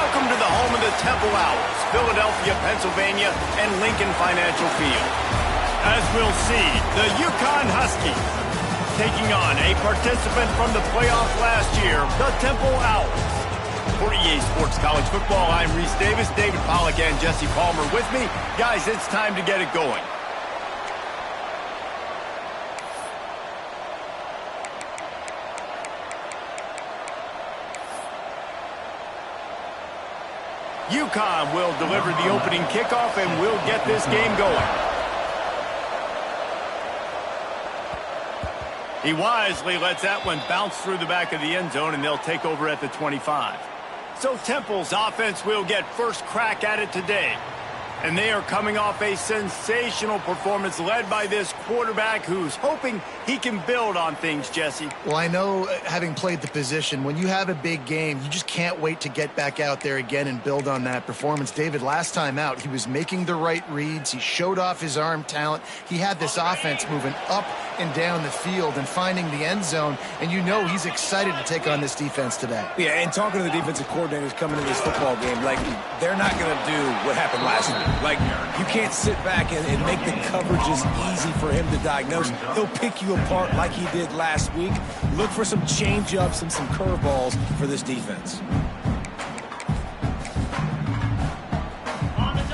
Welcome to the home of the Temple Owls, Philadelphia, Pennsylvania, and Lincoln Financial Field. As we'll see, the UConn Huskies taking on a participant from the playoff last year, the Temple Owls. For EA Sports College Football, I'm Reese Davis, David Pollack, and Jesse Palmer with me. Guys, it's time to get it going. UConn will deliver the opening kickoff, and we'll get this game going. He wisely lets that one bounce through the back of the end zone, and they'll take over at the 25. So Temple's offense will get first crack at it today. And they are coming off a sensational performance led by this quarterback who's hoping he can build on things, Jesse. Well, I know, having played the position, when you have a big game, you just can't wait to get back out there again and build on that performance. David, last time out, he was making the right reads. He showed off his arm talent. He had this offense moving up and down the field and finding the end zone. And you know he's excited to take on this defense today. Yeah, and talking to the defensive coordinators coming into this football game, like, they're not going to do what happened last week. Like, you can't sit back and make the coverages easy for him to diagnose. He'll pick you apart like he did last week. Look for some change-ups and some curveballs for this defense.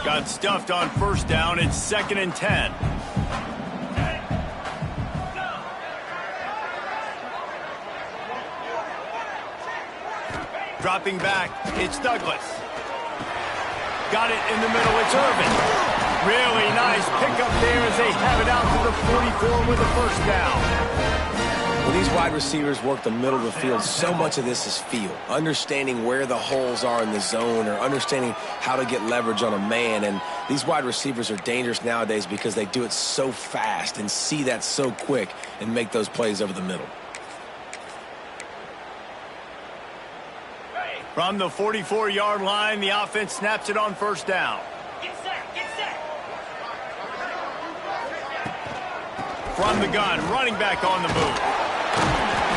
Got stuffed on first down. It's 2nd and 10. Dropping back, it's Douglas. Got it in the middle, it's Irvin. Really nice pickup there as they have it out to the 44 with a first down. When these wide receivers work the middle of the field, so much of this is feel. Understanding where the holes are in the zone or understanding how to get leverage on a man. And these wide receivers are dangerous nowadays because they do it so fast and see that so quick and make those plays over the middle. From the 44-yard line, the offense snaps it on first down. Get set, get set. From the gun, running back on the move.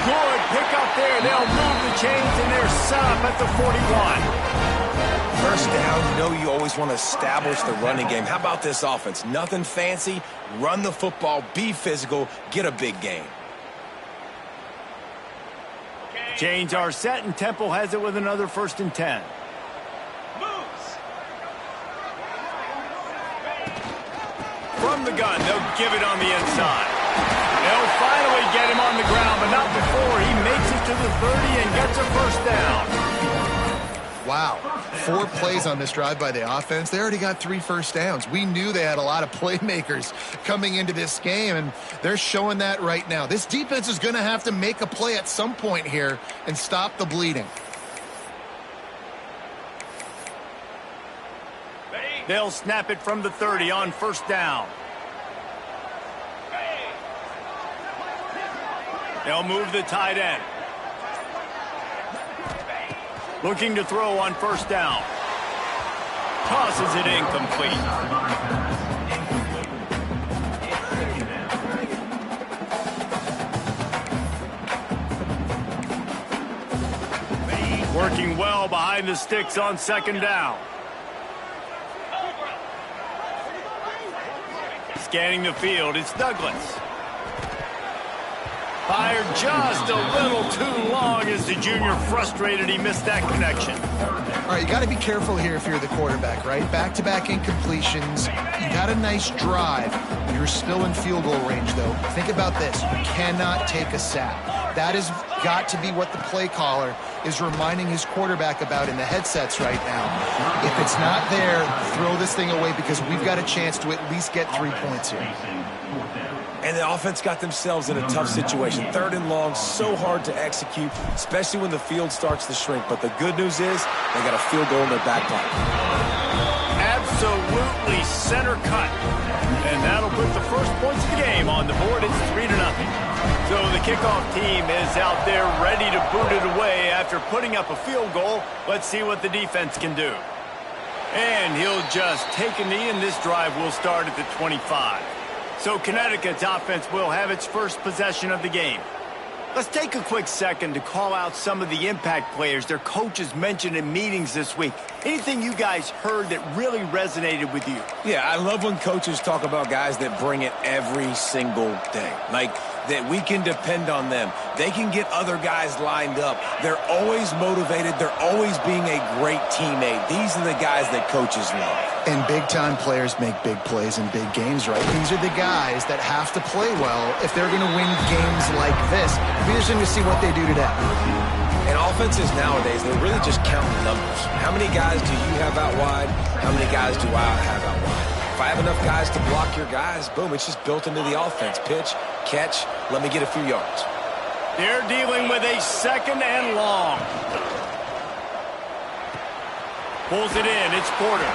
Good pickup there. They'll move the chains, and they're set up at the 41. First down, you know you always want to establish the running game. How about this offense? Nothing fancy. Run the football, be physical, get a big gain. Chains are set, and Temple has it with another 1st and 10. Moves. From the gun, they'll give it on the inside. They'll finally get him on the ground, but not before he makes it to the 30 and gets a first down. Wow. 4 plays on this drive by the offense. They already got 3 first downs. We knew they had a lot of playmakers coming into this game, and they're showing that right now. This defense is going to have to make a play at some point here and stop the bleeding. They'll snap it from the 30 on first down. They'll move the tight end. Looking to throw on first down. Tosses it incomplete. Working well behind the sticks on 2nd down. Scanning the field, it's Douglas. Fired just a little too long as the junior frustrated he missed that connection. All right, you got to be careful here if you're the quarterback, right? Back-to-back incompletions. You got a nice drive. You're still in field goal range, though. Think about this. You cannot take a sack. That has got to be what the play caller is reminding his quarterback about in the headsets right now. If it's not there, throw this thing away because we've got a chance to at least get 3 points here. And the offense got themselves in a tough situation. 3rd and long, so hard to execute, especially when the field starts to shrink. But the good news is they got a field goal in their back pocket. Absolutely center cut. And that'll put the first points of the game on the board. It's 3-0. So the kickoff team is out there ready to boot it away after putting up a field goal. Let's see what the defense can do. And he'll just take a knee, and this drive will start at the 25. So Connecticut's offense will have its first possession of the game. Let's take a quick second to call out some of the impact players their coaches mentioned in meetings this week. Anything you guys heard that really resonated with you? Yeah, I love when coaches talk about guys that bring it every single day. Like, that we can depend on them. They can get other guys lined up. They're always motivated. They're always being a great teammate. These are the guys that coaches love. And big-time players make big plays in big games, right? These are the guys that have to play well if they're going to win games like this. It'll be interesting to see what they do today. And offenses nowadays, they're really just counting numbers. How many guys do you have out wide? How many guys do I have out wide? If I have enough guys to block your guys, boom, it's just built into the offense. Pitch, catch, let me get a few yards. They're dealing with a 2nd and long. Pulls it in, it's Porter.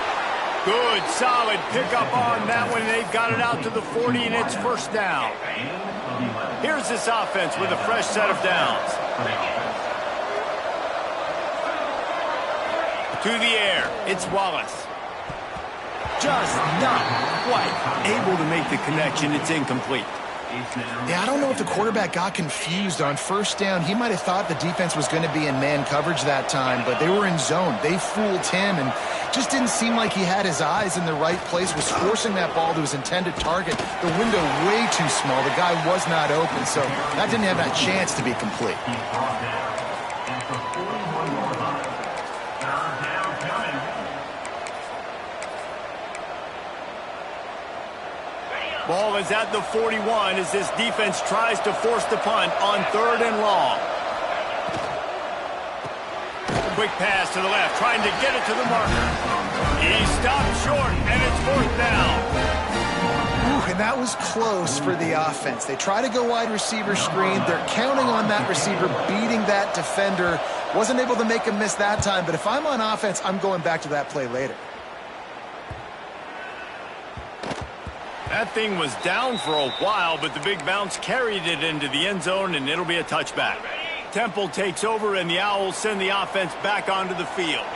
Good, solid pickup on that one. They've got it out to the 40, and it's first down. Here's this offense with a fresh set of downs. To the air, it's Wallace. Just not quite able to make the connection. It's incomplete. Yeah, I don't know if the quarterback got confused on first down. He might have thought the defense was going to be in man coverage that time, but they were in zone. They fooled him, and just didn't seem like he had his eyes in the right place, was forcing that ball to his intended target. The window way too small. The guy was not open, so that didn't have that chance to be complete. Ball is at the 41 as this defense tries to force the punt on 3rd and long. Quick pass to the left, trying to get it to the marker. He stopped short, and it's 4th down. Ooh, and that was close for the offense. They try to go wide receiver screen. They're counting on that receiver beating that defender. Wasn't able to make him miss that time, but if I'm on offense, I'm going back to that play later. That thing was down for a while, but the big bounce carried it into the end zone, and it'll be a touchback. Temple takes over, and the Owls send the offense back onto the field.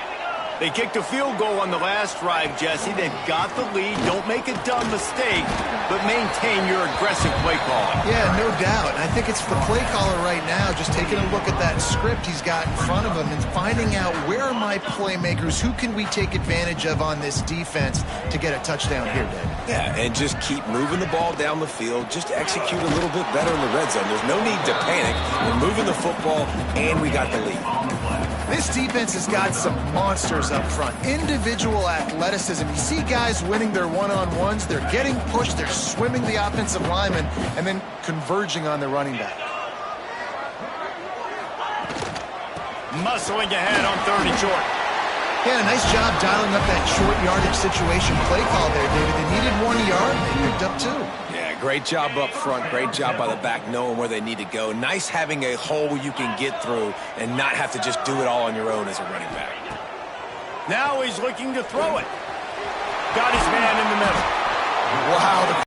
They kicked a field goal on the last drive, Jesse. They've got the lead. Don't make a dumb mistake, but maintain your aggressive play calling. Yeah, no doubt. And I think it's the play caller right now just taking a look at that script he's got in front of him and finding out where are my playmakers, who can we take advantage of on this defense to get a touchdown here, Dave. Yeah, and just keep moving the ball down the field. Just execute a little bit better in the red zone. There's no need to panic. We're moving the football, and we got the lead. This defense has got some monsters up front. Individual athleticism. You see guys winning their one-on-ones. They're getting pushed. They're swimming the offensive lineman and then converging on the running back. Muscling ahead on 3rd and short. Yeah, nice job dialing up that short yardage situation play call there, David. They needed 1 yard. They picked up 2. Yeah, great job up front. Great job by the back knowing where they need to go. Nice having a hole you can get through and not have to just do it all on your own as a running back. Now he's looking to throw it. Got his man in the middle. Wow.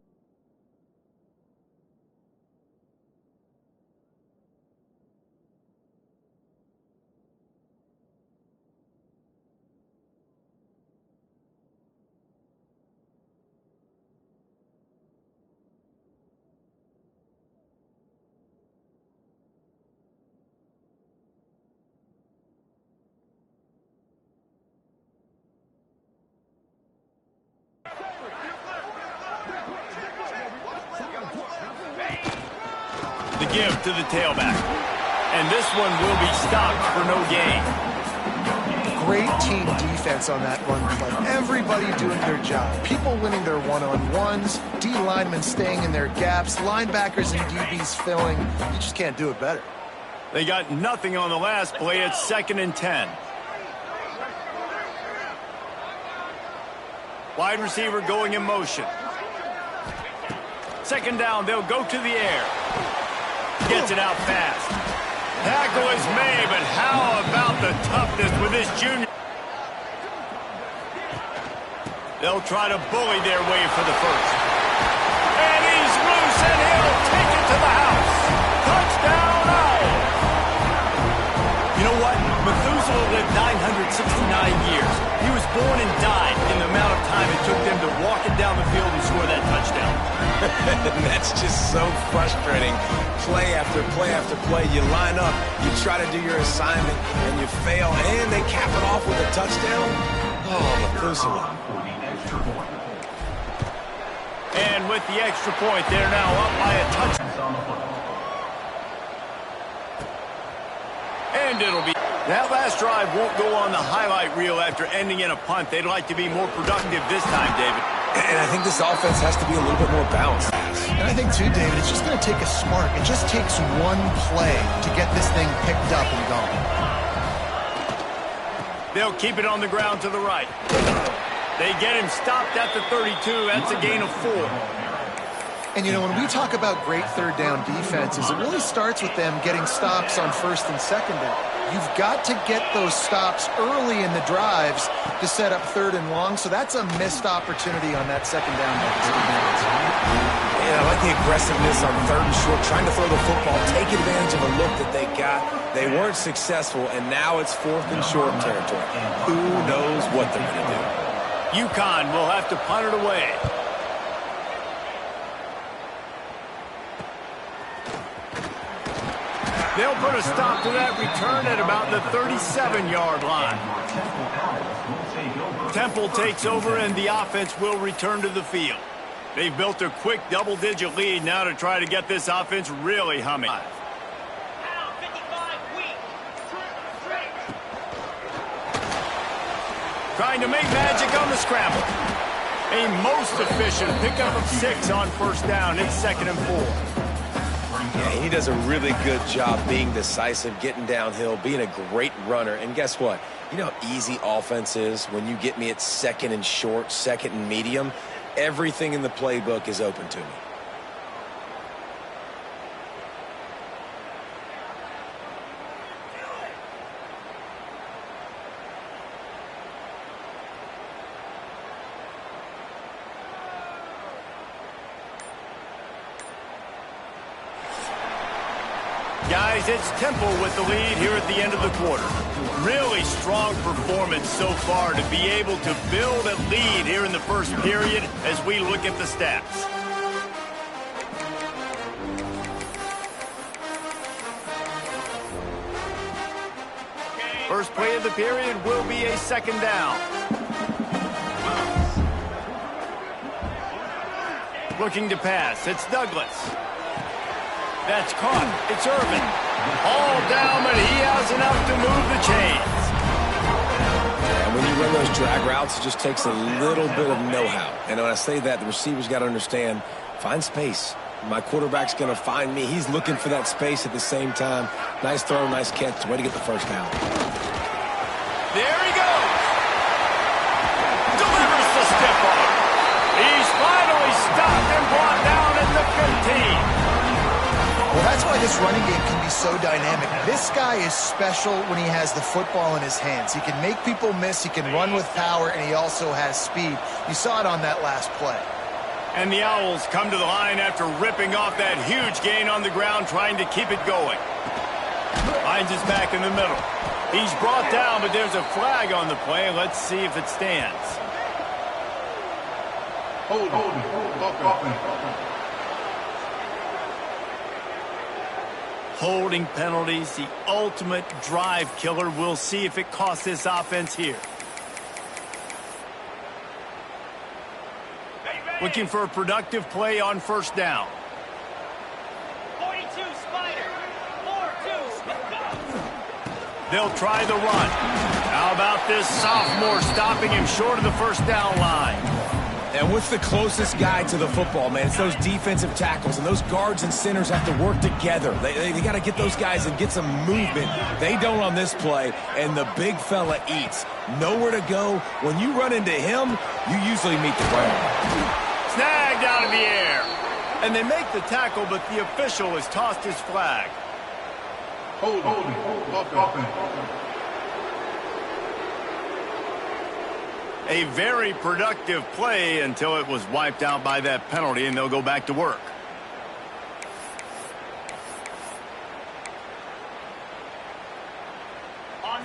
The give to the tailback. And this one will be stopped for no gain. Great team defense on that run play. Everybody doing their job. People winning their one-on-ones, D linemen staying in their gaps, linebackers and DBs filling. You just can't do it better. They got nothing on the last play. It's 2nd and 10. Wide receiver going in motion. 2nd down, they'll go to the air. Gets it out fast. Tackle is made, but how about the toughness with this junior? They'll try to bully their way for the first. And he's loose, and he'll take it to the house. Touchdown, Owls. You know what? Methuselah lived 969 years. He was born and died in the amount of time it took them to walk it down the field and score that touchdown. That's just so frustrating. Play after play after play. You line up, you try to do your assignment, and you fail, and they cap it off with a touchdown. Oh, Methuselah. And with the extra point, they're now up by a touchdown. And it'll be... That last drive won't go on the highlight reel after ending in a punt. They'd like to be more productive this time, David. And I think this offense has to be a little bit more balanced. And I think, too, David, it's just going to take a spark. It just takes one play to get this thing picked up and going. They'll keep it on the ground to the right. They get him stopped at the 32. That's a gain of 4. And, you know, when we talk about great third down defenses, it really starts with them getting stops on first and second down. You've got to get those stops early in the drives to set up third and long, so that's a missed opportunity on that second down. Yeah, I like the aggressiveness on third and short, trying to throw the football, take advantage of a look that they got. They weren't successful, and now it's fourth and short territory. Who knows what they're going to do? UConn will have to punt it away. They'll put a stop to that return at about the 37-yard line. Temple takes over, and the offense will return to the field. They've built a quick double-digit lead now to try to get this offense really humming. Trying to make magic on the scramble. A most efficient pickup of 6 on first down. It's 2nd and 4. Yeah, he does a really good job being decisive, getting downhill, being a great runner. And guess what? You know how easy offense is when you get me at 2nd and short, 2nd and medium? Everything in the playbook is open to me. Guys, it's Temple with the lead here at the end of the quarter. Really strong performance so far to be able to build a lead here in the first period as we look at the stats. First play of the period will be a 2nd down. Looking to pass, it's Douglas. That's caught. It's Irvin. All down, but he has enough to move the chains. And when you run those drag routes, it just takes a little bit of know-how. And when I say that, the receiver's got to understand, find space. My quarterback's going to find me. He's looking for that space at the same time. Nice throw, nice catch. Way to get the first down. There he goes. Delivers the stiff arm. He's finally stopped and brought down at the 15. Well, that's why this running game can be so dynamic. This guy is special when he has the football in his hands. He can make people miss, he can run with power, and he also has speed. You saw it on that last play. And the Owls come to the line after ripping off that huge gain on the ground, trying to keep it going. Finds his back in the middle. He's brought down, but there's a flag on the play. Let's see if it stands. Hold. Holding penalties, the ultimate drive killer. We'll see if it costs this offense here. Looking for a productive play on first down. 42 Spider. 4-2 Spider. They'll try the run. How about this sophomore stopping him short of the first down line? And what's the closest guy to the football, man? It's those defensive tackles, and those guards and centers have to work together. They got to get those guys and get some movement. They don't on this play, and the big fella eats. Nowhere to go. When you run into him, you usually meet the ground. Snagged out of the air. And they make the tackle, but the official has tossed his flag. Hold. A very productive play until it was wiped out by that penalty, and they'll go back to work.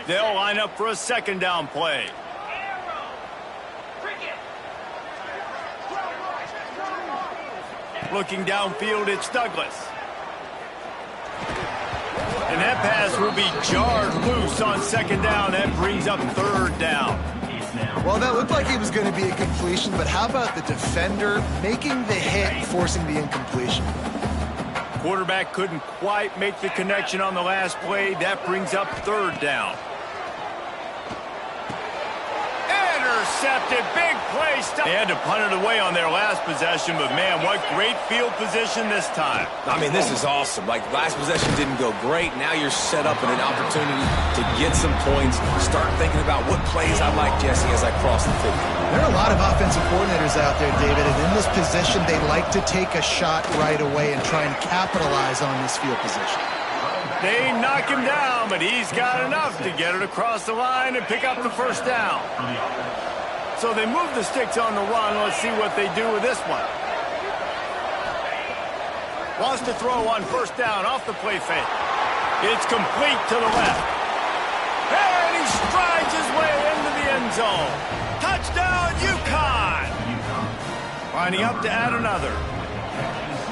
They'll line up for a 2nd down play. Looking downfield, it's Douglas. And that pass will be jarred loose on second down. That brings up third down. Well, that looked like it was going to be a completion, but how about the defender making the hit, forcing the incompletion? Quarterback couldn't quite make the connection on the last play. That brings up third down. Intercepted, big play. They had to punt it away on their last possession, but man, what great field position this time. I mean, this is awesome. Like, last possession didn't go great. Now you're set up in an opportunity to get some points. Start thinking about what plays I like, Jesse, as I cross the field. There are a lot of offensive coordinators out there, David, and in this position, they like to take a shot right away and try and capitalize on this field position. They knock him down, but he's got enough to get it across the line and pick up the first down. So they move the sticks on the run. Let's see what they do with this one. Wants to throw on first down off the play fake. It's complete to the left. And he strides his way into the end zone. Touchdown, UConn! Lining up to add another.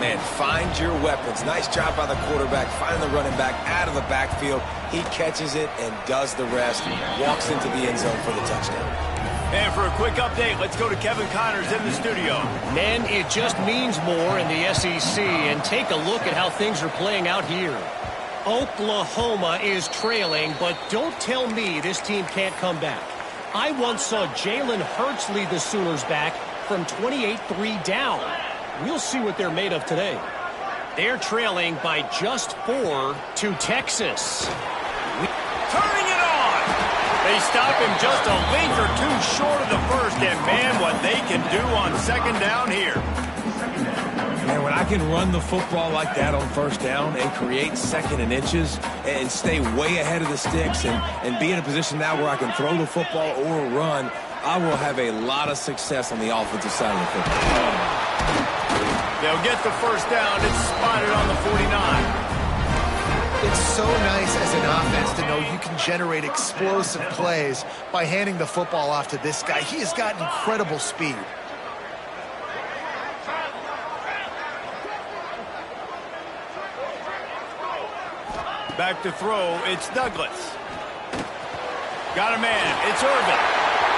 Man, find your weapons. Nice job by the quarterback, finding the running back out of the backfield. He catches it and does the rest. Walks into the end zone for the touchdown. And for a quick update, let's go to Kevin Connors in the studio. Men, it just means more in the SEC, and take a look at how things are playing out here. Oklahoma is trailing, but don't tell me this team can't come back. I once saw Jalen Hurts lead the Sooners back from 28-3 down. We'll see what they're made of today. They're trailing by just 4 to Texas. Turning it on! They stop him just a length or two short of the first, and man, what they can do on second down here. Man, when I can run the football like that on first down and create second and inches and stay way ahead of the sticks and be in a position now where I can throw the football or run, I will have a lot of success on the offensive side of the football. They'll get the first down. It's spotted on the 49. It's so nice as an offense to know you can generate explosive plays by handing the football off to this guy. He has got incredible speed. Back to throw, it's Douglas. Got a man, it's Irvin.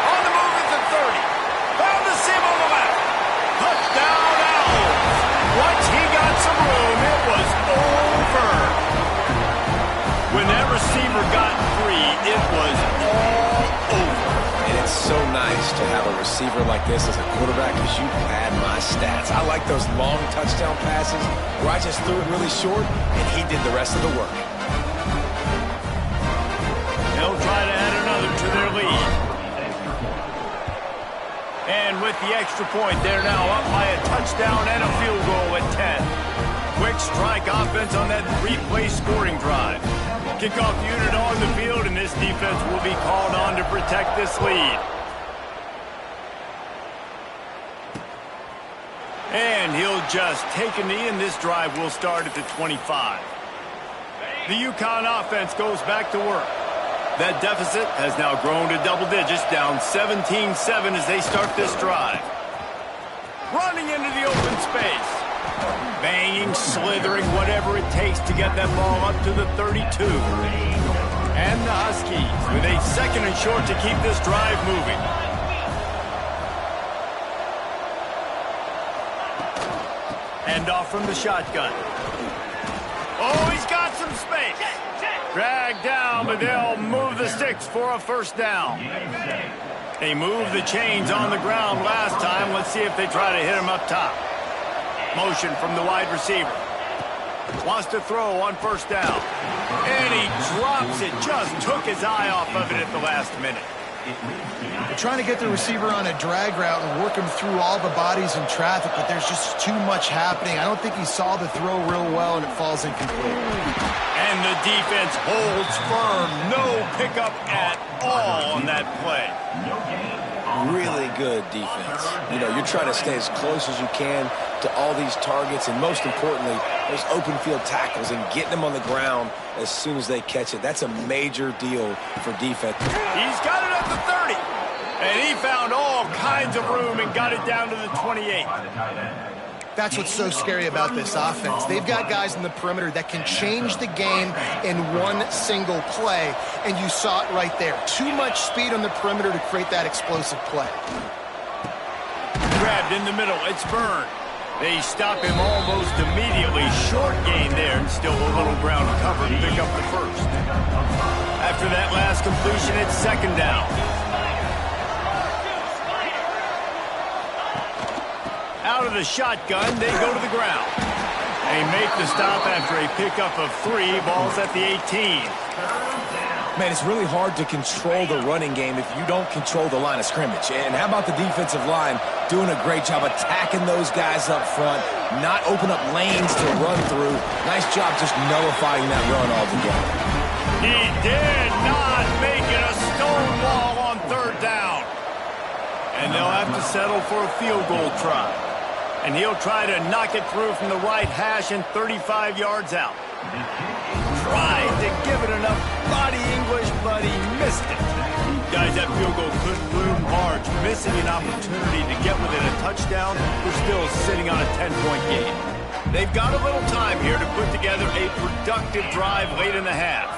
On the move at the 30. Found the seam on the left. Touchdown, Owls. Once he got some room, it was over. When that receiver got free, it was all over. And it's so nice to have a receiver like this as a quarterback because you pad my stats. I like those long touchdown passes where I just threw it really short and he did the rest of the work. They'll try to add another to their lead. And with the extra point, they're now up by a touchdown and a field goal at 10. Quick strike offense on that three-play scoring drive. Kickoff unit on the field, and this defense will be called on to protect this lead. And he'll just take a knee, and this drive will start at the 25. The UConn offense goes back to work. That deficit has now grown to double digits, down 17-7 as they start this drive. Running into the open space. Banging, slithering, whatever it takes to get that ball up to the 32. And the Huskies with a second and short to keep this drive moving. Hand off from the shotgun. Oh, he's got some space. Dragged down, but they'll move the sticks for a first down. They moved the chains on the ground last time. Let's see if they try to hit him up top. Motion from the wide receiver. Wants to throw on first down. And he drops it. Just took his eye off of it at the last minute. They're trying to get the receiver on a drag route and work him through all the bodies in traffic, but there's just too much happening. I don't think he saw the throw real well, and it falls incomplete. And the defense holds firm. No pickup at all on that play. Really good defense. You know, you're trying to stay as close as you can to all these targets, and most importantly, those open field tackles and getting them on the ground as soon as they catch it. That's a major deal for defense. He's got it at the 30. And he found all kinds of room and got it down to the 28. That's what's so scary about this offense. They've got guys in the perimeter that can change the game in one single play, and you saw it right there. Too much speed on the perimeter to create that explosive play. Grabbed in the middle, it's Byrne. They stop him almost immediately. Short gain there, and still a little ground cover to pick up the first. After that last completion, it's second down. Out of the shotgun, they go to the ground. They make the stop after a pickup of 3. Ball's at the 18. Man, it's really hard to control the running game if you don't control the line of scrimmage. And how about the defensive line doing a great job attacking those guys up front, not open up lanes to run through. Nice job just nullifying that run altogether. He did not make it a stonewall on third down. And they'll have to settle for a field goal try. And he'll try to knock it through from the right hash and 35 yards out. Tried to give it enough body English, but he missed it. Guys, that field goal could loom large. Missing an opportunity to get within a touchdown. We're still sitting on a 10-point game. They've got a little time here to put together a productive drive late in the half.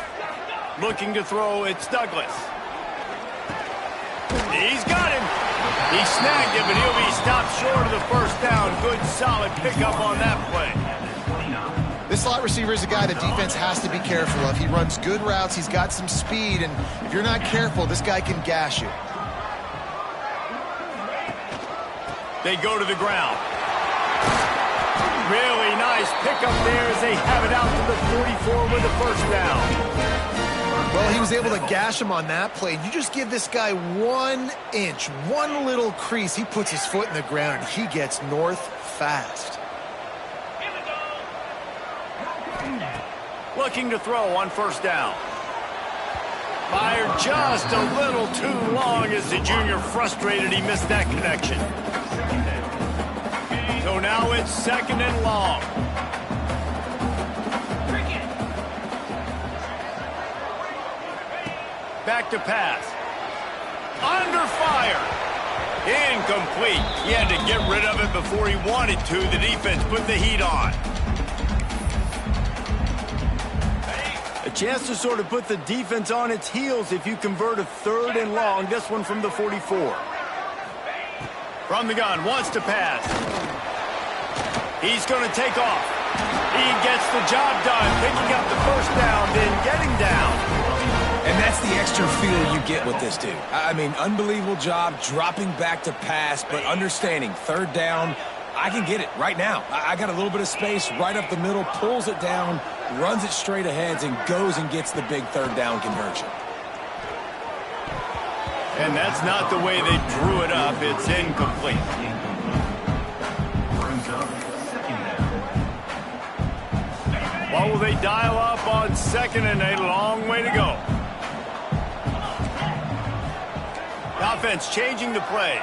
Looking to throw, it's Douglas. He's got him. He snagged him, but he'll be stopped short of the first down. Good, solid pickup on that play. This slot receiver is a guy the defense has to be careful of. He runs good routes. He's got some speed, and if you're not careful, this guy can gash you. They go to the ground. Really nice pickup there as they have it out to the 44 with the first down. Well, he was able to gash him on that play. You just give this guy 1 inch, one little crease. He puts his foot in the ground, and he gets north fast. Looking to throw on first down. Fired just a little too long as the junior frustrated he missed that connection. So now it's second and long. Back to pass. Under fire. Incomplete. He had to get rid of it before he wanted to. The defense put the heat on. A chance to sort of put the defense on its heels if you convert a third and long. This one from the 44. From the gun, wants to pass. He's going to take off. He gets the job done, picking up the first down, then getting down. And that's the extra feel you get with this dude. I mean, unbelievable job dropping back to pass, but understanding third down, I can get it right now. I got a little bit of space right up the middle, pulls it down, runs it straight ahead, and goes and gets the big third down conversion. And that's not the way they drew it up. It's incomplete. What will they dial up on second and a long way to go? The offense changing the play.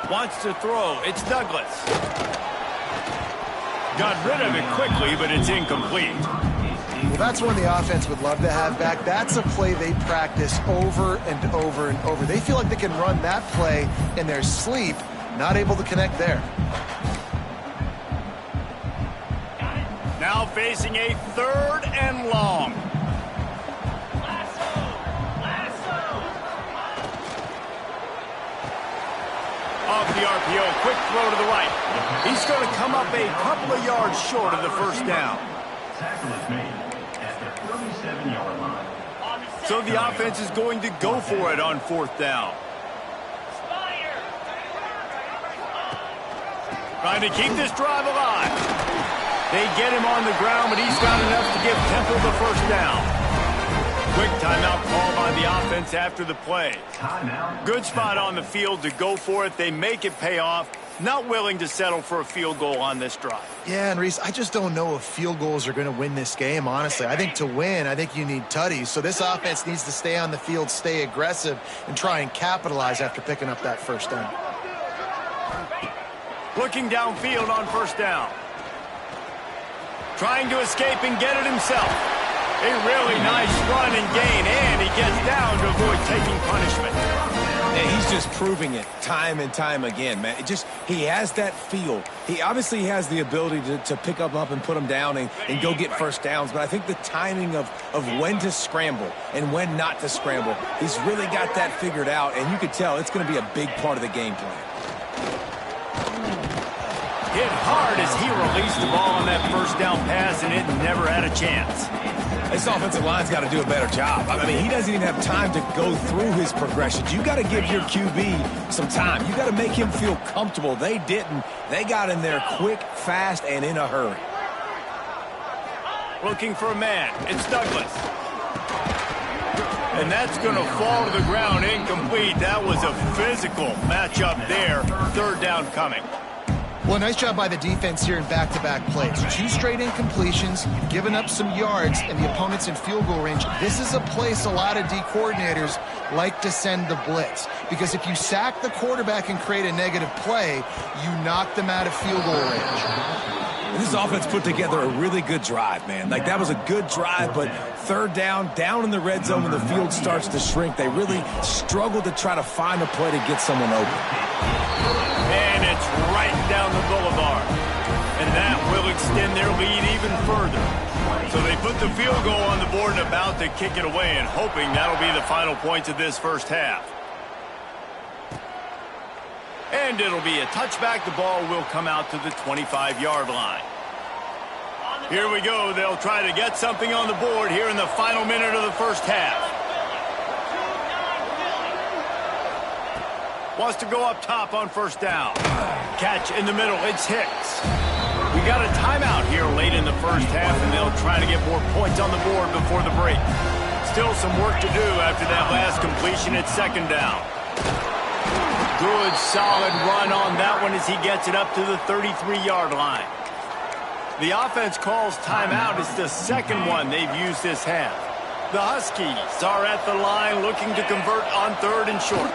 Wants to throw. It's Douglas. Got rid of it quickly, but it's incomplete. Well, that's one the offense would love to have back. That's a play they practice over and over and over. They feel like they can run that play in their sleep, not able to connect there. Now facing a third and long. Off the RPO, quick throw to the right. He's going to come up a couple of yards short of the first down. So the offense is going to go for it on fourth down. Trying to keep this drive alive. They get him on the ground, but he's got enough to give Temple the first down. Quick timeout call by the offense after the play. Good spot on the field to go for it. They make it pay off. Not willing to settle for a field goal on this drive. Yeah, and Reese, I just don't know if field goals are going to win this game, honestly. I think to win, I think you need tutties. So this offense needs to stay on the field, stay aggressive, and try and capitalize after picking up that first down. Looking downfield on first down. Trying to escape and get it himself. A really nice run and gain, and he gets down to avoid taking punishment. And he's just proving it time and time again, man. He has that feel. He obviously has the ability to pick up and put them down and go get first downs, but I think the timing of when to scramble and when not to scramble, he's really got that figured out, and you could tell it's going to be a big part of the game plan. Hit hard as he released the ball on that first down pass, and it never had a chance. This offensive line's got to do a better job. I mean, he doesn't even have time to go through his progressions. You got to give your QB some time. You got to make him feel comfortable. They didn't. They got in there quick, fast, and in a hurry. Looking for a man. It's Douglas. And that's going to fall to the ground incomplete. That was a physical matchup there. Third down coming. Well, nice job by the defense here in back-to-back plays. 2 straight incompletions, you've given up some yards, and the opponent's in field goal range. This is a place a lot of D coordinators like to send the blitz, because if you sack the quarterback and create a negative play, you knock them out of field goal range. This offense put together a really good drive, man. Like, that was a good drive, but third down in the red zone when the field starts to shrink, they really struggled to try to find a play to get someone open. And it's right down the boulevard. And that will extend their lead even further. So they put the field goal on the board and about to kick it away, and hoping that'll be the final points of this first half. And it'll be a touchback. The ball will come out to the 25-yard line. Here we go. They'll try to get something on the board here in the final minute of the first half. Wants to go up top on first down. Catch in the middle. It's Hicks. We got a timeout here late in the first half, and they'll try to get more points on the board before the break. Still some work to do after that last completion at second down. Good, solid run on that one as he gets it up to the 33-yard line. The offense calls timeout. It's the second one they've used this half. The Huskies are at the line looking to convert on third and short.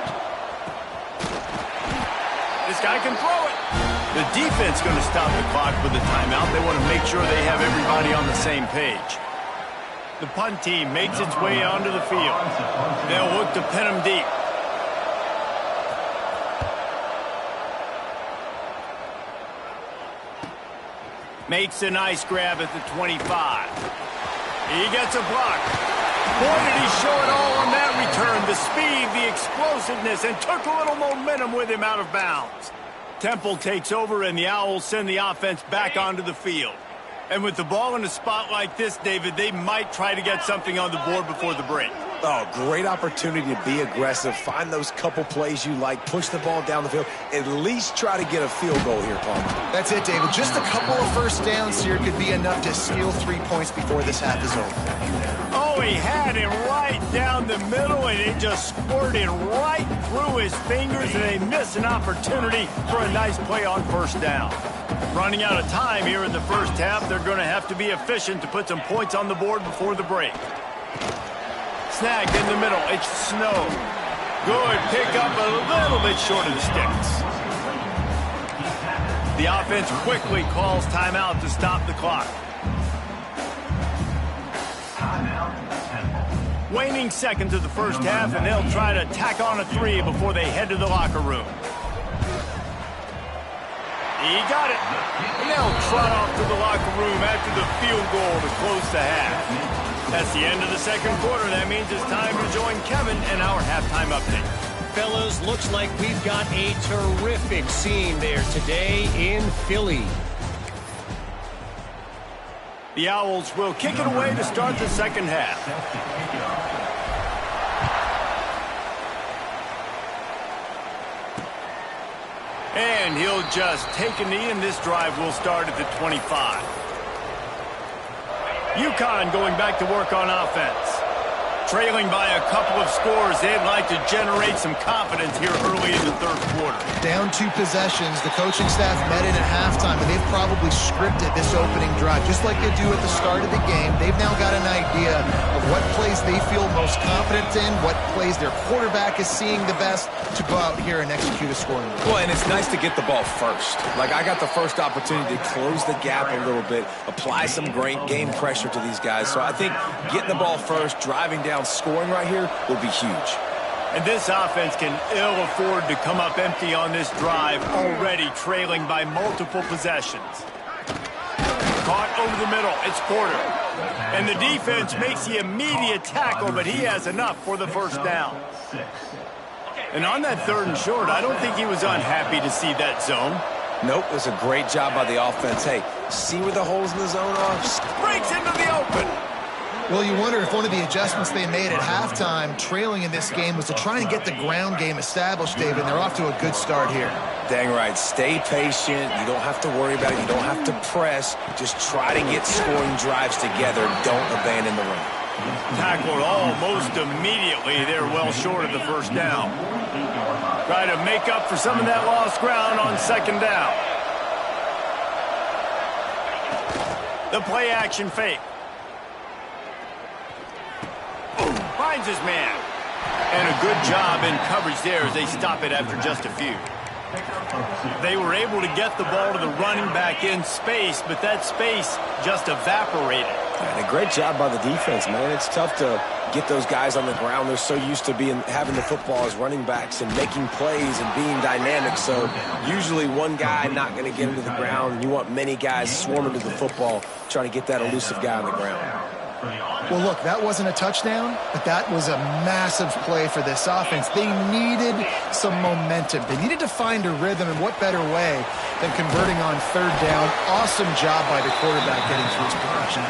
This guy can throw it. The defense going to stop the clock with the timeout. They want to make sure they have everybody on the same page. The punt team makes its way onto the field. They'll look to pin him deep. Makes a nice grab at the 25. He gets a block. Boy, did he show it all on that return. The speed, the explosiveness, and took a little momentum with him out of bounds. Temple takes over, and the Owls send the offense back onto the field. And with the ball in a spot like this, David, they might try to get something on the board before the break. Oh, great opportunity to be aggressive. Find those couple plays you like. Push the ball down the field. At least try to get a field goal here, Palmer. That's it, David. Just a couple of first downs here could be enough to steal 3 points before this half is over. Oh, he had it right down the middle, and it just squirted right through his fingers, and they miss an opportunity for a nice play on first down. Running out of time here in the first half, they're going to have to be efficient to put some points on the board before the break. Snagged in the middle. It's Snow. Good pick up, a little bit short of the sticks. The offense quickly calls timeout to stop the clock. Waning seconds of the first half, and they'll try to tack on a 3 before they head to the locker room. He got it. And they'll trot off to the locker room after the field goal to close the half. That's the end of the second quarter. That means it's time to join Kevin and our halftime update. Fellas, looks like we've got a terrific scene there today in Philly. The Owls will kick it away to start the second half. And he'll just take a knee, and this drive will start at the 25. UConn going back to work on offense. Trailing by a couple of scores, they'd like to generate some confidence here early in the third quarter. Down 2 possessions, the coaching staff met in at halftime, and they've probably scripted this opening drive. Just like they do at the start of the game, they've now got an idea of what plays they feel most confident in, what plays their quarterback is seeing the best to go out here and execute a scoring. Well, and it's nice to get the ball first. Like, I got the first opportunity to close the gap a little bit, apply some great game pressure to these guys. So I think getting the ball first, driving down, scoring right here will be huge. And this offense can ill afford to come up empty on this drive, already trailing by multiple possessions. Caught over the middle. It's Porter. And the defense makes the immediate tackle, but he has enough for the first down. And on that 3rd and short, I don't think he was unhappy to see that zone. Nope, it was a great job by the offense. Hey, see where the holes in the zone are? Breaks into the open. Well, you wonder if one of the adjustments they made at halftime, trailing in this game, was to try and get the ground game established, David. They're off to a good start here. Dang right. Stay patient. You don't have to worry about it. You don't have to press. Just try to get scoring drives together. Don't abandon the run. Tackled almost immediately. They're well short of the first down. Try to make up for some of that lost ground on 2nd down. The play action fake. Finds his man. And a good job in coverage there as they stop it after just a few. They were able to get the ball to the running back in space, but that space just evaporated. And a great job by the defense, man. It's tough to get those guys on the ground. They're so used to having the football as running backs and making plays and being dynamic. So usually one guy not going to get into the ground. You want many guys swarming to the football, trying to get that elusive guy on the ground. Well, look, that wasn't a touchdown, but that was a massive play for this offense. They needed some momentum. They needed to find a rhythm, and what better way than converting on 3rd down. Awesome job by the quarterback getting through his progression.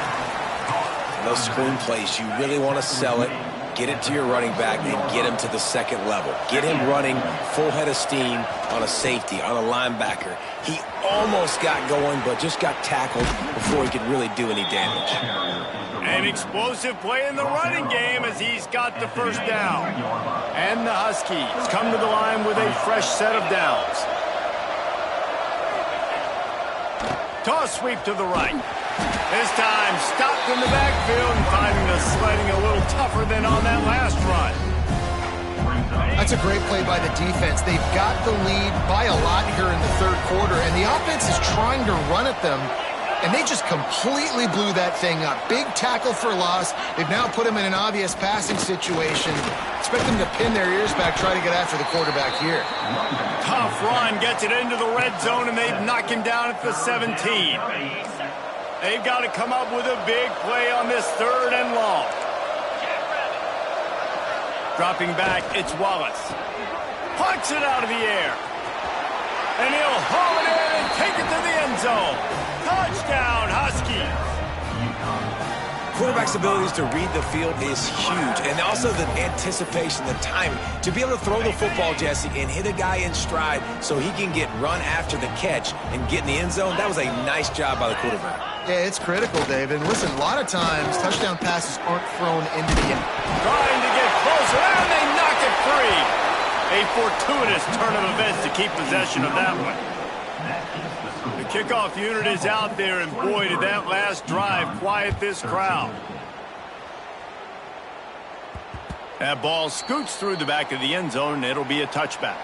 Those screen plays, you really want to sell it, get it to your running back, and get him to the 2nd level. Get him running full head of steam on a safety, on a linebacker. He almost got going, but just got tackled before he could really do any damage. An explosive play in the running game as he's got the first down. And the Huskies come to the line with a fresh set of downs. Toss sweep to the right. This time stopped in the backfield and finding the sledding a little tougher than on that last run. That's a great play by the defense. They've got the lead by a lot here in the 3rd quarter, and the offense is trying to run at them, and they just completely blew that thing up. Big tackle for loss. They've now put him in an obvious passing situation. Expect them to pin their ears back, try to get after the quarterback here. Tough run, gets it into the red zone, and they've knocked him down at the 17. They've got to come up with a big play on this 3rd and long. Dropping back, it's Wallace. Pucks it out of the air. And he'll haul it in and take it to the end zone. Touchdown, Huskies. Quarterback's abilities to read the field is huge, and also the anticipation, the timing. To be able to throw the football, Jesse, and hit a guy in stride so he can get run after the catch and get in the end zone, that was a nice job by the quarterback. Yeah, it's critical, David. And listen, a lot of times touchdown passes aren't thrown into the end. Trying to get closer, and they knock it free. A fortuitous turn of events to keep possession of that one. The kickoff unit is out there, and boy, did that last drive quiet this crowd. That ball scoots through the back of the end zone, and it'll be a touchback.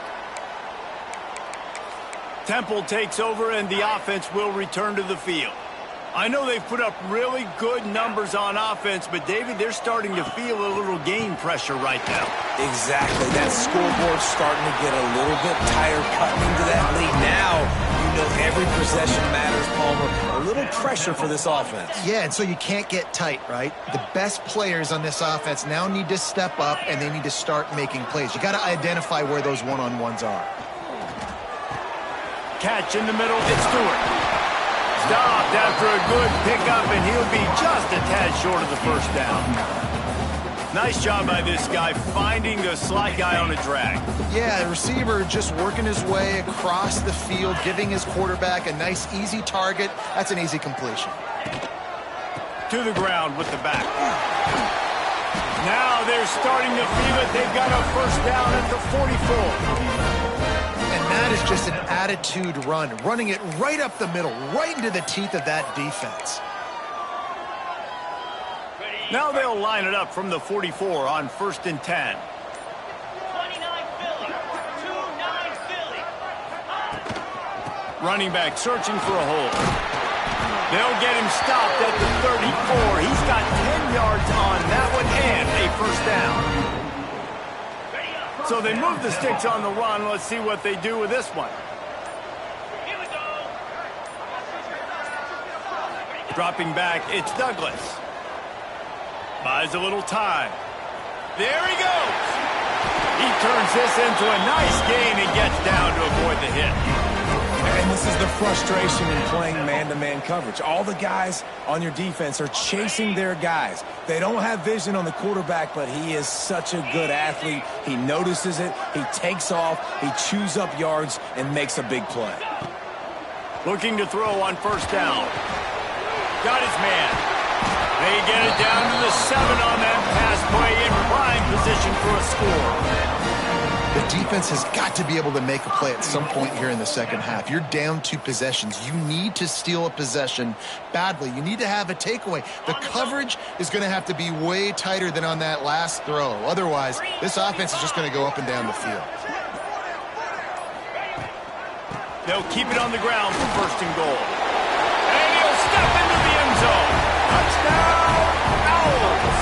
Temple takes over, and the offense will return to the field. I know they've put up really good numbers on offense, but, David, they're starting to feel a little game pressure right now. Exactly. That scoreboard's starting to get a little bit tired cutting into that lead. Now, you know every possession matters, Palmer. A little pressure for this offense. Yeah, and so you can't get tight, right? The best players on this offense now need to step up, and they need to start making plays. You got to identify where those one-on-ones are. Catch in the middle, it's Stewart. Stopped after a good pickup, and he'll be just a tad short of the first down. Nice job by this guy finding the slot guy on a drag. Yeah, the receiver just working his way across the field, giving his quarterback a nice, easy target. That's an easy completion. To the ground with the back. Now they're starting to feel it. They've got a first down at the 44. And that is just an attitude run, running it right up the middle, right into the teeth of that defense. Now they'll line it up from the 44 on 1st and 10. 29 Philly. 2-9 Philly. Running back searching for a hole. They'll get him stopped at the 34. He's got 10 yards on that one and a first down. So they move the sticks on the run. Let's see what they do with this one. Here we go. Dropping back, it's Douglas. Buys a little time. There he goes. He turns this into a nice gain and gets down to avoid the hit. And this is the frustration in playing man-to-man coverage. All the guys on your defense are chasing their guys. They don't have vision on the quarterback, but he is such a good athlete. He notices it, he takes off, he chews up yards, and makes a big play. Looking to throw on first down. Got his man. They get it down to the 7 on that pass play in prime position for a score. The defense has got to be able to make a play at some point here in the second half. You're down 2 possessions. You need to steal a possession badly. You need to have a takeaway. The coverage is going to have to be way tighter than on that last throw. Otherwise, this offense is just going to go up and down the field. They'll keep it on the ground for first and goal. And he'll step into the end zone. Touchdown, Owls.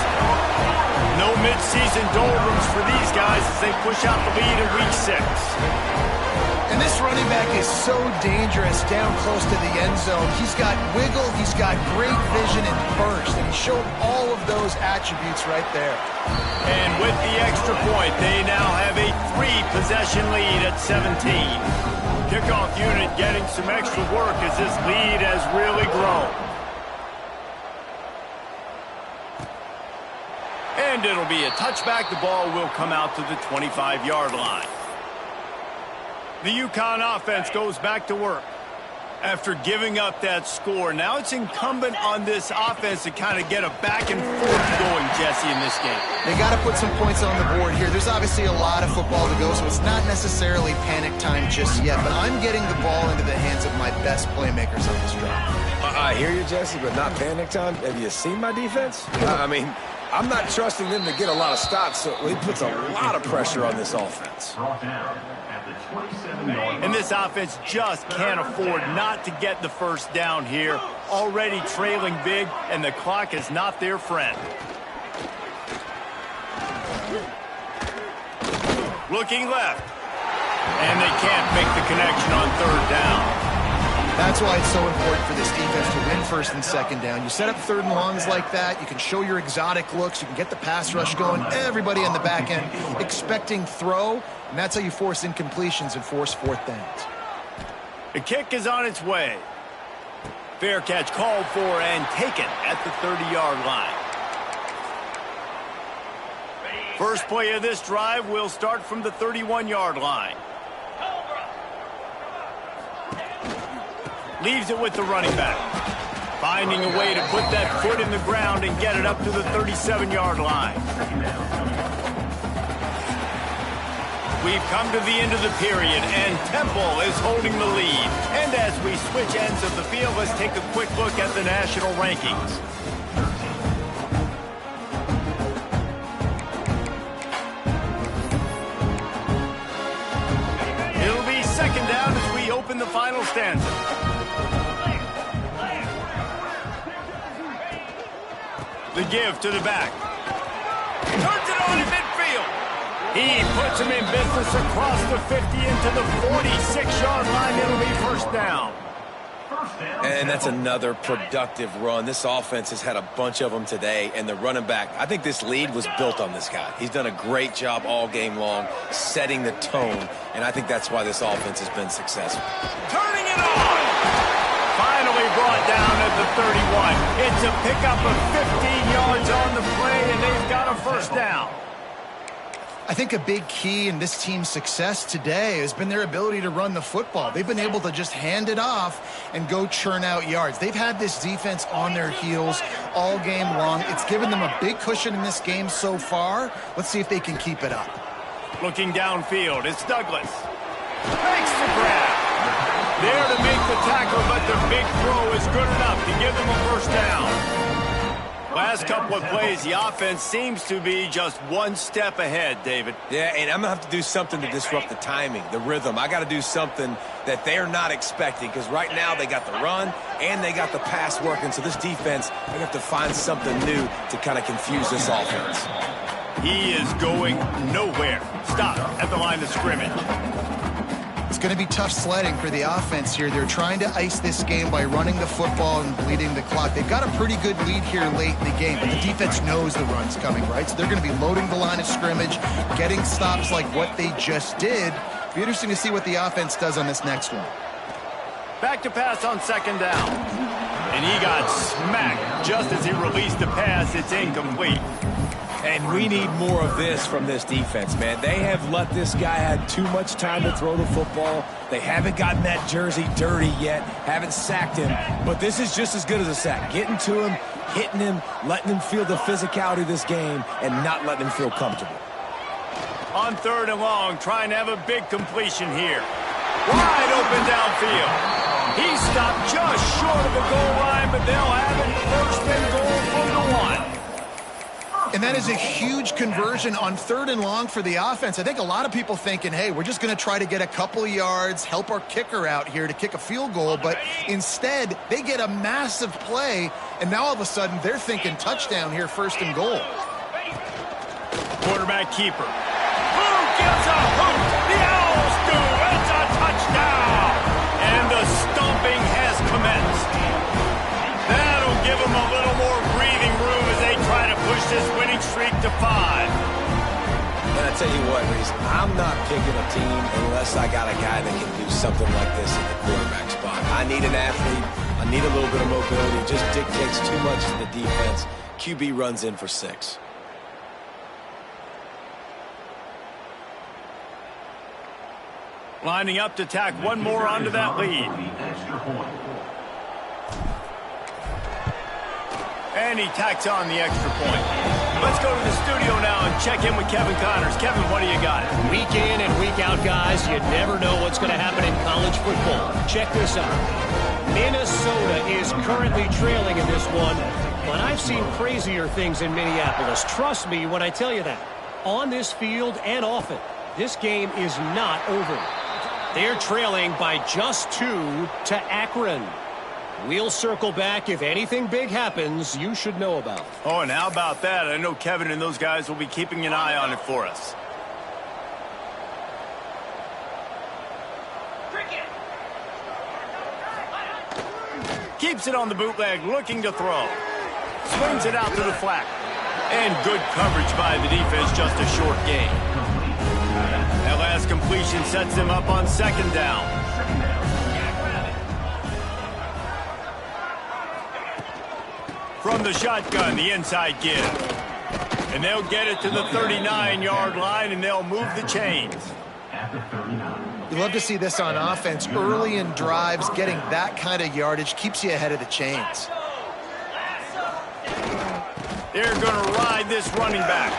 No mid-season doldrums for these guys as they push out the lead in week 6. And this running back is so dangerous down close to the end zone. He's got wiggle, he's got great vision and burst, and he showed all of those attributes right there. And with the extra point, they now have a 3-possession lead at 17. Kickoff unit getting some extra work as this lead has really grown. And it'll be a touchback. The ball will come out to the 25-yard line. The UConn offense goes back to work. After giving up that score, now it's incumbent on this offense to kind of get a back and forth going, Jesse, in this game. They got to put some points on the board here. There's obviously a lot of football to go, so it's not necessarily panic time just yet, but I'm getting the ball into the hands of my best playmakers on this drive. I hear you, Jesse, but not panic time. Have you seen my defense? I mean, I'm not trusting them to get a lot of stops, so he puts a lot of pressure on this offense. And this offense just can't afford not to get the first down here. Already trailing big, and the clock is not their friend. Looking left. And they can't make the connection on third down. That's why it's so important for this defense to win first and second down. You set up third and longs like that, you can show your exotic looks, you can get the pass rush going, everybody on the back end expecting throw, and that's how you force incompletions and force fourth downs. The kick is on its way. Fair catch called for and taken at the 30-yard line. First play of this drive will start from the 31-yard line. Leaves it with the running back. Finding a way to put that foot in the ground and get it up to the 37-yard line. We've come to the end of the period, and Temple is holding the lead. And as we switch ends of the field, let's take a quick look at the national rankings. It'll be second down as we open the final stanza. The give to the back. Turns it on in midfield. He puts him in business across the 50 into the 46-yard line. It'll be first down. And that's another productive run. This offense has had a bunch of them today, and the running back, I think this lead was built on this guy. He's done a great job all game long, setting the tone, and I think that's why this offense has been successful. Turning it on. Finally brought down at the 31. It's a pickup of 15 yards on the play, and they've got a first down. I think a big key in this team's success today has been their ability to run the football. They've been able to just hand it off and go churn out yards. They've had this defense on their heels all game long. It's given them a big cushion in this game so far. Let's see if they can keep it up. Looking downfield, it's Douglas. Makes the grab. There to make the tackle, but the big throw is good enough to give them a first down. Last couple of plays, the offense seems to be just one step ahead, David. Yeah, and I'm going to have to do something to disrupt the timing, the rhythm. I got to do something that they're not expecting, because right now they got the run and they got the pass working. So this defense, they have to find something new to kind of confuse this offense. He is going nowhere. Stop at the line of scrimmage. It's going to be tough sledding for the offense here. They're trying to ice this game by running the football and bleeding the clock. They've got a pretty good lead here late in the game, but the defense knows the run's coming, right? So they're going to be loading the line of scrimmage, getting stops like what they just did. Be interesting to see what the offense does on this next one. Back to pass on second down. And he got smacked just as he released the pass. It's incomplete. And we need more of this from this defense, man. They have let this guy have too much time to throw the football. They haven't gotten that jersey dirty yet, haven't sacked him. But this is just as good as a sack. Getting to him, hitting him, letting him feel the physicality of this game, and not letting him feel comfortable. On third and long, trying to have a big completion here. Wide open downfield. He stopped just short of the goal line, but they'll have it first and goal from the 1. And that is a huge conversion on third and long for the offense. I think a lot of people thinking, hey, we're just going to try to get a couple of yards, help our kicker out here to kick a field goal. But instead, they get a massive play, and now all of a sudden they're thinking touchdown here, first and goal. Quarterback keeper. Who gives a hoot? The Owls do. It's a touchdown. And the stomping has commenced. That'll give them a little more breathing room as they try to push this winning streak to 5. And I tell you what, Reese, I'm not picking a team unless I got a guy that can do something like this at the quarterback spot. I need an athlete. I need a little bit of mobility. It just dictates too much to the defense. QB runs in for 6. Lining up to tack one more onto that lead. And he tacks on the extra point. Let's go to the studio now and check in with Kevin Connors. Kevin, what do you got? Week in and week out, guys, you never know what's going to happen in college football. Check this out. Minnesota is currently trailing in this one, but I've seen crazier things in Minneapolis. Trust me when I tell you that. On this field and off it, this game is not over. They're trailing by just 2 to Akron. We'll circle back. If anything big happens, you should know about. Oh, and how about that? I know Kevin and those guys will be keeping an eye on it for us. Keeps it on the bootleg, looking to throw. Swings it out to the flat. And good coverage by the defense, just a short gain. That last completion sets them up on second down. From the shotgun, the inside give. And they'll get it to the 39-yard line, and they'll move the chains. You love to see this on offense. Early in drives, getting that kind of yardage keeps you ahead of the chains. They're going to ride this running back.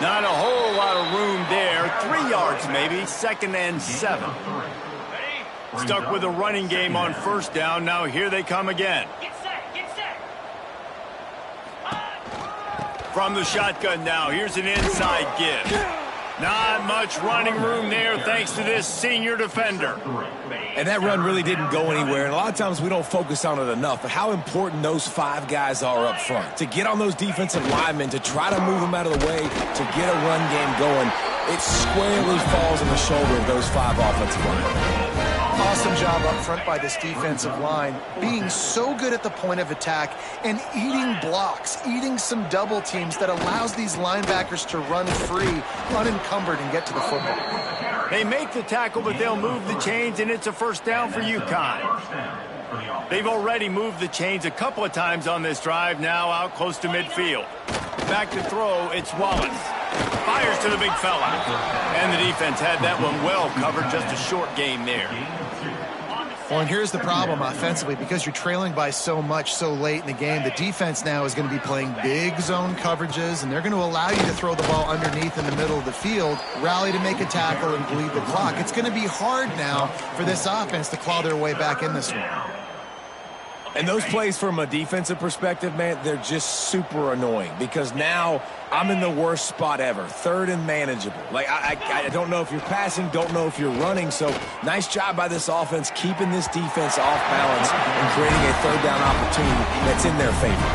Not a whole lot of room there. 3 yards maybe, second and 7. Stuck with a running game on first down. Now here they come again. From the shotgun now, here's an inside give. Not much running room there thanks to this senior defender. And that run really didn't go anywhere. And a lot of times we don't focus on it enough, but how important those 5 guys are up front. To get on those defensive linemen, to try to move them out of the way, to get a run game going, it squarely falls on the shoulder of those 5 offensive linemen. Awesome job up front by this defensive line, being so good at the point of attack and eating blocks, eating some double teams that allows these linebackers to run free, unencumbered, and get to the football. They make the tackle, but they'll move the chains, and it's a first down for UConn. They've already moved the chains a couple of times on this drive, now out close to midfield. Back to throw, it's Wallace. Fires to the big fella. And the defense had that one well covered, just a short gain there. Well, and here's the problem offensively. Because you're trailing by so much so late in the game, the defense now is going to be playing big zone coverages, and they're going to allow you to throw the ball underneath in the middle of the field, rally to make a tackle, and bleed the clock. It's going to be hard now for this offense to claw their way back in this one. And those plays from a defensive perspective, man, they're just super annoying because now I'm in the worst spot ever, third and manageable. Like, I don't know if you're passing, don't know if you're running. So nice job by this offense keeping this defense off balance and creating a third down opportunity that's in their favor.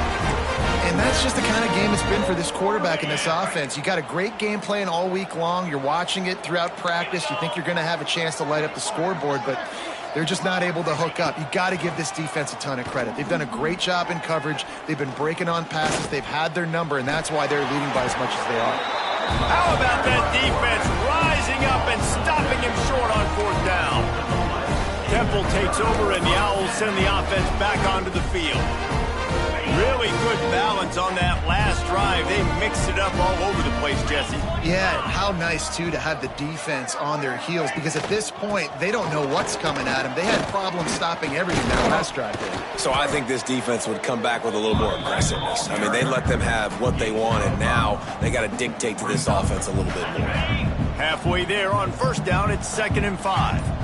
And that's just the kind of game it's been for this quarterback in this offense. You got a great game plan all week long. You're watching it throughout practice. You think you're going to have a chance to light up the scoreboard, but they're just not able to hook up. You got to give this defense a ton of credit. They've done a great job in coverage. They've been breaking on passes. They've had their number, and that's why they're leading by as much as they are. How about that defense rising up and stopping him short on 4th down? Temple takes over, and the Owls send the offense back onto the field. Really good balance on that last drive. They mixed it up all over the place, Jesse. Yeah, how nice, too, to have the defense on their heels, because at this point, they don't know what's coming at them. They had problems stopping everything that last drive did. So I think this defense would come back with a little more aggressiveness. I mean, they let them have what they want, and now they got to dictate to this offense a little bit more. Halfway there on 1st down, it's 2nd and 5.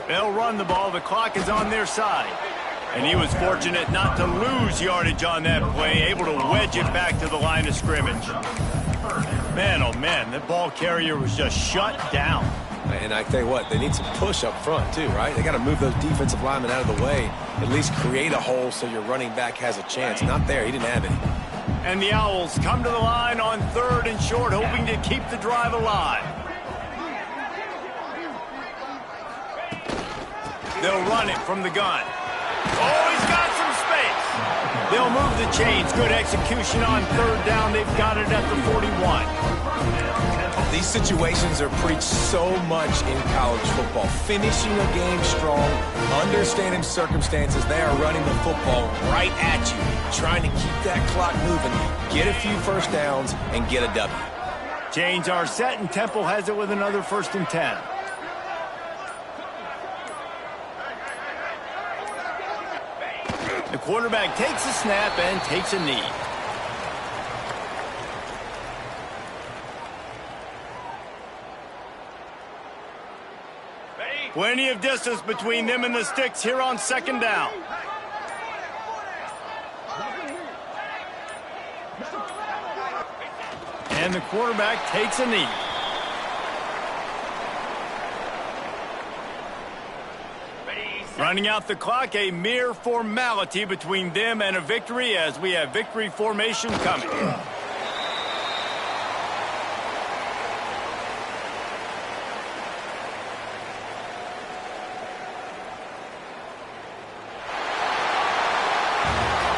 They'll run the ball. The clock is on their side. And he was fortunate not to lose yardage on that play, able to wedge it back to the line of scrimmage. Man, oh man, the ball carrier was just shut down. And I tell you what, they need some push up front too, right? They got to move those defensive linemen out of the way, at least create a hole so your running back has a chance. Not there. He didn't have any. And the Owls come to the line on 3rd and short, hoping to keep the drive alive. They'll run it from the gun. Oh, he's got some space. They'll move the chains. Good execution on 3rd down. They've got it at the 41. These situations are preached so much in college football. Finishing a game strong, understanding circumstances. They are running the football right at you, trying to keep that clock moving, get a few 1st downs, and get a W. Chains are set, and Temple has it with another 1st and 10. The quarterback takes a snap and takes a knee. Plenty of distance between them and the sticks here on 2nd down. And the quarterback takes a knee. Running out the clock, a mere formality between them and a victory as we have victory formation coming.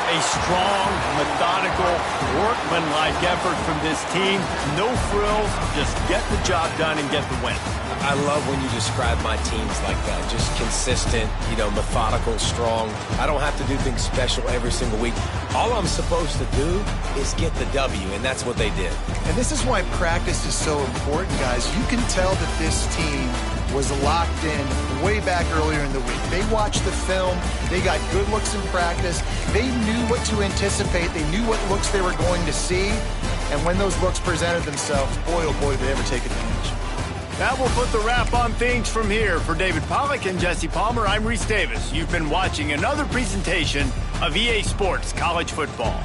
A strong, methodical, workmanlike effort from this team. No frills, just get the job done and get the win. I love when you describe my teams like that. Just consistent, methodical, strong. I don't have to do things special every single week. All I'm supposed to do is get the W, and that's what they did. And this is why practice is so important, guys. You can tell that this team was locked in way back earlier in the week. They watched the film. They got good looks in practice. They knew what to anticipate. They knew what looks they were going to see. And when those looks presented themselves, boy, oh boy, did they ever take advantage. That will put the wrap on things from here. For David Pollack and Jesse Palmer, I'm Reese Davis. You've been watching another presentation of EA Sports College Football.